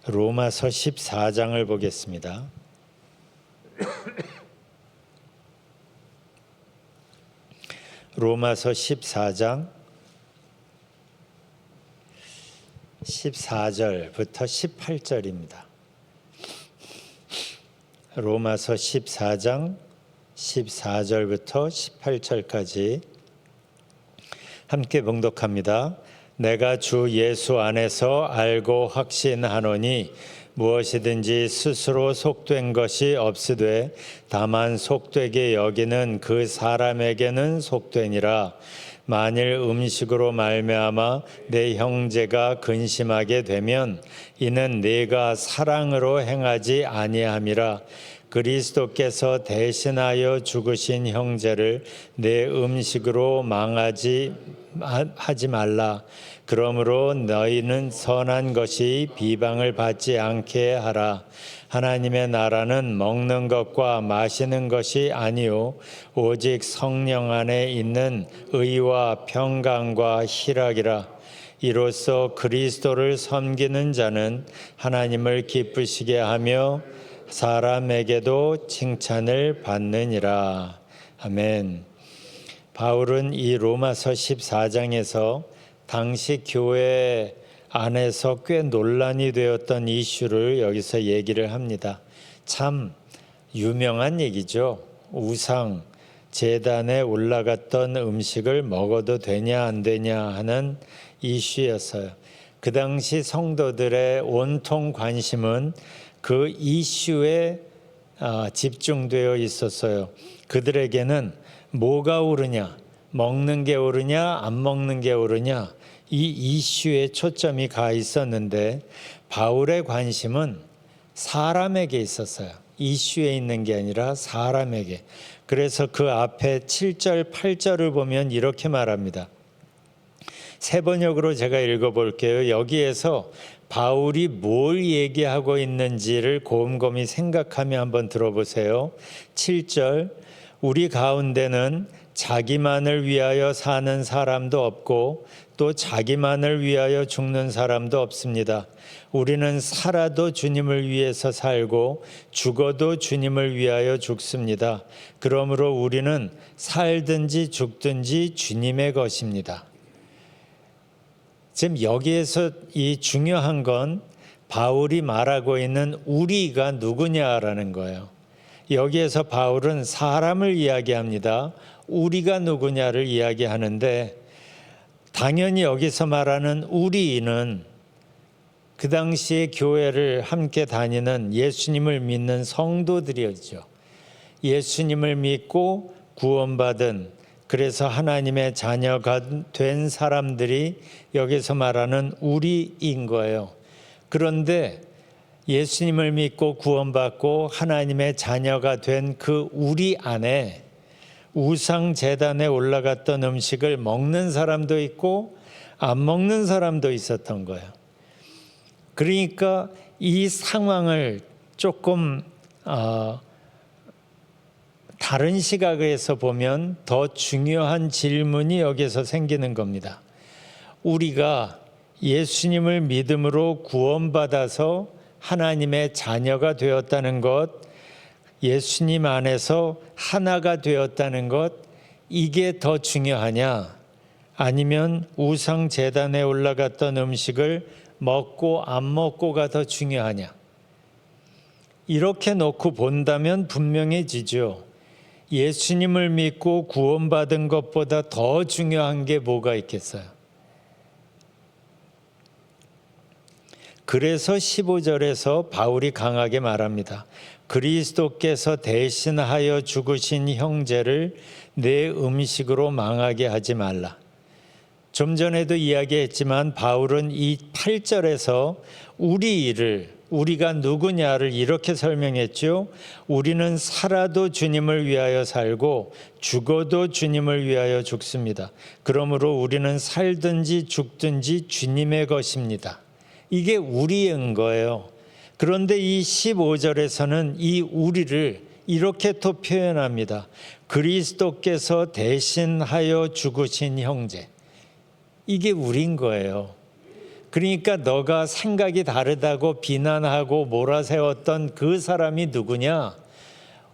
로마서 14장을 보겠습니다. 로마서 14장 14절부터 18절입니다. 로마서 14장 14절부터 18절까지 함께 봉독합니다. 내가 주 예수 안에서 알고 확신하노니 무엇이든지 스스로 속된 것이 없으되 다만 속되게 여기는 그 사람에게는 속되니라. 만일 음식으로 말미암아 내 형제가 근심하게 되면 이는 네가 사랑으로 행하지 아니함이라. 그리스도께서 대신하여 죽으신 형제를 내 음식으로 하지 말라. 그러므로 너희는 선한 것이 비방을 받지 않게 하라. 하나님의 나라는 먹는 것과 마시는 것이 아니요 오직 성령 안에 있는 의와 평강과 희락이라. 이로써 그리스도를 섬기는 자는 하나님을 기쁘시게 하며 사람에게도 칭찬을 받느니라. 아멘. 바울은 이 로마서 14장에서 당시 교회 안에서 꽤 논란이 되었던 이슈를 여기서 얘기를 합니다. 참 유명한 얘기죠. 우상, 제단에 올라갔던 음식을 먹어도 되냐 안 되냐 하는 이슈였어요. 그 당시 성도들의 온통 관심은 그 이슈에 집중되어 있었어요. 그들에게는 뭐가 옳으냐, 먹는 게 옳으냐, 안 먹는 게 옳으냐, 이 이슈에 초점이 가 있었는데 바울의 관심은 사람에게 있었어요. 이슈에 있는 게 아니라 사람에게. 그래서 그 앞에 7절, 8절을 보면 이렇게 말합니다. 세 번역으로 제가 읽어볼게요. 여기에서 바울이 뭘 얘기하고 있는지를 곰곰이 생각하며 한번 들어보세요. 7절, 우리 가운데는 자기만을 위하여 사는 사람도 없고 또 자기만을 위하여 죽는 사람도 없습니다. 우리는 살아도 주님을 위해서 살고 죽어도 주님을 위하여 죽습니다. 그러므로 우리는 살든지 죽든지 주님의 것입니다. 지금 여기에서 이 중요한 건 바울이 말하고 있는 우리가 누구냐라는 거예요. 여기에서 바울은 사람을 이야기합니다. 우리가 누구냐를 이야기하는데 당연히 여기서 말하는 우리는 그 당시에 교회를 함께 다니는 예수님을 믿는 성도들이었죠. 예수님을 믿고 구원받은 그래서 하나님의 자녀가 된 사람들이 여기서 말하는 우리인 거예요. 그런데 예수님을 믿고 구원받고 하나님의 자녀가 된 그 우리 안에 우상 제단에 올라갔던 음식을 먹는 사람도 있고 안 먹는 사람도 있었던 거예요. 그러니까 이 상황을 조금 다른 시각에서 보면 더 중요한 질문이 여기서 생기는 겁니다. 우리가 예수님을 믿음으로 구원받아서 하나님의 자녀가 되었다는 것, 예수님 안에서 하나가 되었다는 것, 이게 더 중요하냐? 아니면 우상 제단에 올라갔던 음식을 먹고 안 먹고가 더 중요하냐? 이렇게 놓고 본다면 분명해지죠. 예수님을 믿고 구원받은 것보다 더 중요한 게 뭐가 있겠어요? 그래서 15절에서 바울이 강하게 말합니다. 그리스도께서 대신하여 죽으신 형제를 내 음식으로 망하게 하지 말라. 좀 전에도 이야기했지만 바울은 이 8절에서 우리가 누구냐를 이렇게 설명했죠. 우리는 살아도 주님을 위하여 살고 죽어도 주님을 위하여 죽습니다. 그러므로 우리는 살든지 죽든지 주님의 것입니다. 이게 우리인 거예요. 그런데 이 15절에서는 이 우리를 이렇게 또 표현합니다. 그리스도께서 대신하여 죽으신 형제. 이게 우리인 거예요. 그러니까 너가 생각이 다르다고 비난하고 몰아세웠던 그 사람이 누구냐?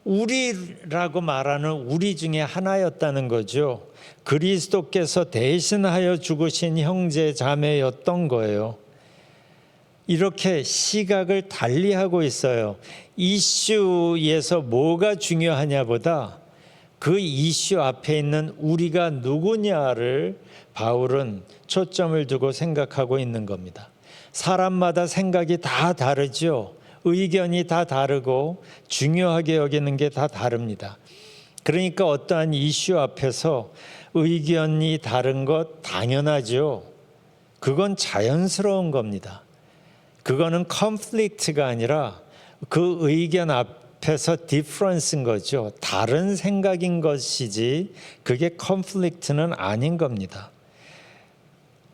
우리라고 말하는 우리 중에 하나였다는 거죠. 그리스도께서 대신하여 죽으신 형제 자매였던 거예요. 이렇게 시각을 달리하고 있어요. 이슈에서 뭐가 중요하냐보다 그 이슈 앞에 있는 우리가 누구냐를 바울은 초점을 두고 생각하고 있는 겁니다. 사람마다 생각이 다 다르죠. 의견이 다 다르고 중요하게 여기는 게 다 다릅니다. 그러니까 어떠한 이슈 앞에서 의견이 다른 것 당연하죠. 그건 자연스러운 겁니다. 그거는 컨플릭트가 아니라 그 의견 앞에서 디퍼런스인 거죠. 다른 생각인 것이지 그게 컨플릭트는 아닌 겁니다.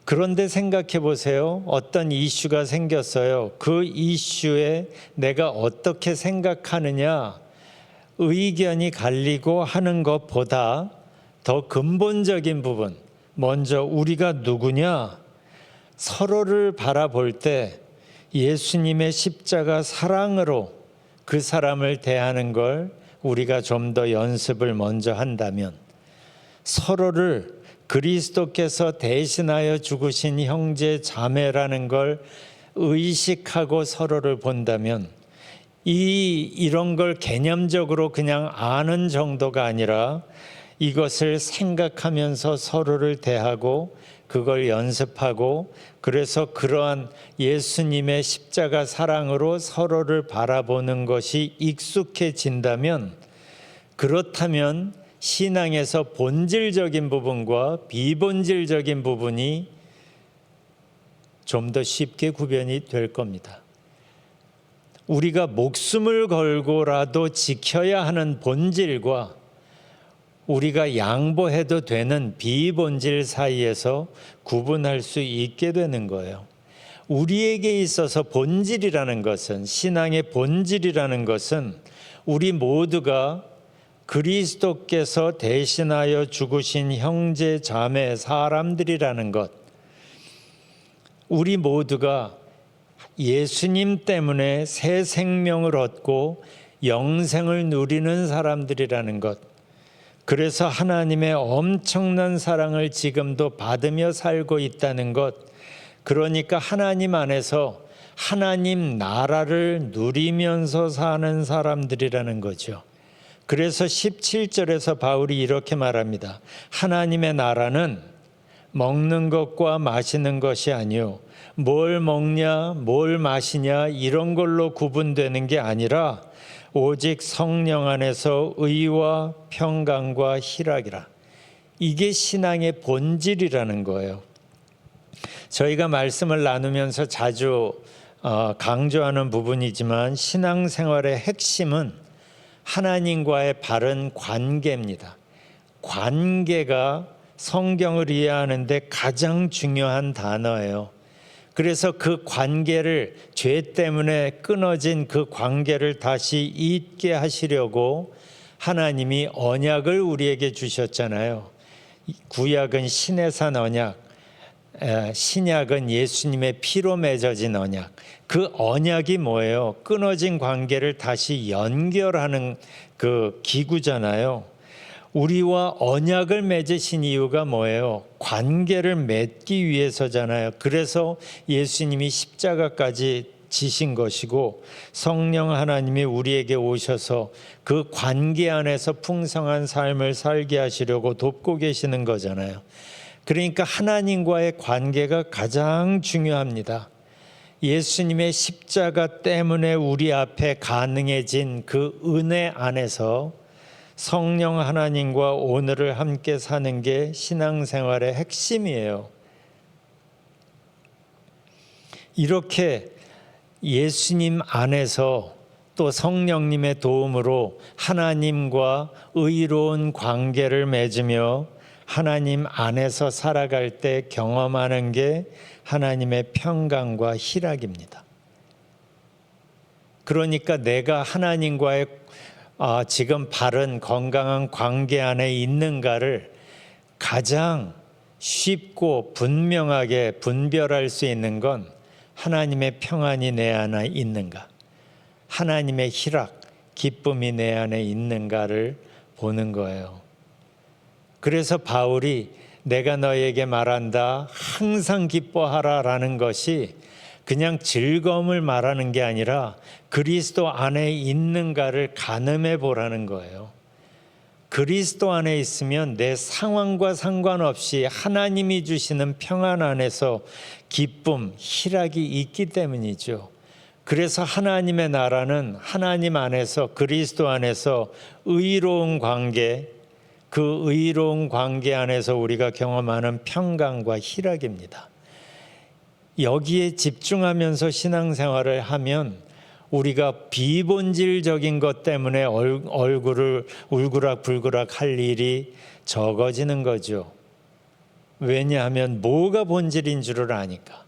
그런데 생각해 보세요. 어떤 이슈가 생겼어요. 그 이슈에 내가 어떻게 생각하느냐, 의견이 갈리고 하는 것보다 더 근본적인 부분, 먼저 우리가 누구냐, 서로를 바라볼 때 예수님의 십자가 사랑으로 그 사람을 대하는 걸 우리가 좀 더 연습을 먼저 한다면, 서로를 그리스도께서 대신하여 죽으신 형제 자매라는 걸 의식하고 서로를 본다면, 이런 걸 개념적으로 그냥 아는 정도가 아니라 이것을 생각하면서 서로를 대하고 그걸 연습하고, 그래서 그러한 예수님의 십자가 사랑으로 서로를 바라보는 것이 익숙해진다면, 그렇다면 신앙에서 본질적인 부분과 비본질적인 부분이 좀 더 쉽게 구별이 될 겁니다. 우리가 목숨을 걸고라도 지켜야 하는 본질과 우리가 양보해도 되는 비본질 사이에서 구분할 수 있게 되는 거예요. 우리에게 있어서 본질이라는 것은, 신앙의 본질이라는 것은 우리 모두가 그리스도께서 대신하여 죽으신 형제 자매 사람들이라는 것, 우리 모두가 예수님 때문에 새 생명을 얻고 영생을 누리는 사람들이라는 것, 그래서 하나님의 엄청난 사랑을 지금도 받으며 살고 있다는 것, 그러니까 하나님 안에서 하나님 나라를 누리면서 사는 사람들이라는 거죠. 그래서 17절에서 바울이 이렇게 말합니다. 하나님의 나라는 먹는 것과 마시는 것이 아니요, 뭘 먹냐 뭘 마시냐 이런 걸로 구분되는 게 아니라 오직 성령 안에서 의와 평강과 희락이라. 이게 신앙의 본질이라는 거예요. 저희가 말씀을 나누면서 자주 강조하는 부분이지만, 신앙생활의 핵심은 하나님과의 바른 관계입니다. 관계가 성경을 이해하는데 가장 중요한 단어예요. 그래서 그 관계를, 죄 때문에 끊어진 그 관계를 다시 잇게 하시려고 하나님이 언약을 우리에게 주셨잖아요. 구약은 신의 산 언약, 신약은 예수님의 피로 맺어진 언약. 그 언약이 뭐예요? 끊어진 관계를 다시 연결하는 그 기구잖아요. 우리와 언약을 맺으신 이유가 뭐예요? 관계를 맺기 위해서잖아요. 그래서 예수님이 십자가까지 지신 것이고, 성령 하나님이 우리에게 오셔서 그 관계 안에서 풍성한 삶을 살게 하시려고 돕고 계시는 거잖아요. 그러니까 하나님과의 관계가 가장 중요합니다. 예수님의 십자가 때문에 우리 앞에 가능해진 그 은혜 안에서 성령 하나님과 오늘을 함께 사는 게 신앙생활의 핵심이에요. 이렇게 예수님 안에서 또 성령님의 도움으로 하나님과 의로운 관계를 맺으며 하나님 안에서 살아갈 때 경험하는 게 하나님의 평강과 희락입니다. 그러니까 내가 하나님과의 지금 바른 건강한 관계 안에 있는가를 가장 쉽고 분명하게 분별할 수 있는 건 하나님의 평안이 내 안에 있는가, 하나님의 희락, 기쁨이 내 안에 있는가를 보는 거예요. 그래서 바울이 내가 너에게 말한다 항상 기뻐하라라는 것이 그냥 즐거움을 말하는 게 아니라 그리스도 안에 있는가를 가늠해 보라는 거예요. 그리스도 안에 있으면 내 상황과 상관없이 하나님이 주시는 평안 안에서 기쁨, 희락이 있기 때문이죠. 그래서 하나님의 나라는 하나님 안에서, 그리스도 안에서 의로운 관계, 그 의로운 관계 안에서 우리가 경험하는 평강과 희락입니다. 여기에 집중하면서 신앙생활을 하면 우리가 비본질적인 것 때문에 얼굴을 울그락불그락 할 일이 적어지는 거죠. 왜냐하면 뭐가 본질인 줄을 아니까.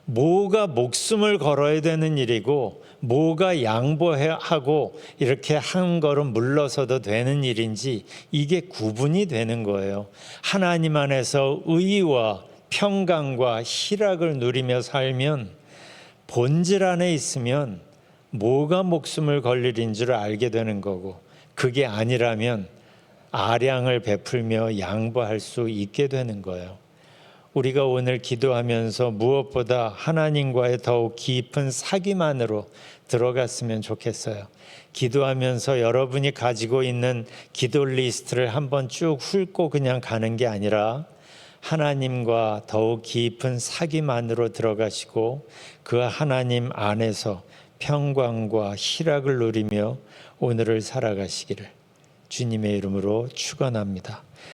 뭐가 목숨을 걸어야 되는 일이고 뭐가 양보하고 이렇게 한 걸음 물러서도 되는 일인지 이게 구분이 되는 거예요. 하나님 안에서 의와 평강과 희락을 누리며 살면 본질 안에 있으면 뭐가 목숨을 걸 일인 줄 알게 되는 거고, 그게 아니라면 아량을 베풀며 양보할 수 있게 되는 거예요. 우리가 오늘 기도하면서 무엇보다 하나님과의 더욱 깊은 사귐 안으로 들어갔으면 좋겠어요. 기도하면서 여러분이 가지고 있는 기도 리스트를 한번 쭉 훑고 그냥 가는 게 아니라 하나님과 더욱 깊은 사귐 안으로 들어가시고 그 하나님 안에서 평강과 희락을 누리며 오늘을 살아가시기를 주님의 이름으로 축원합니다.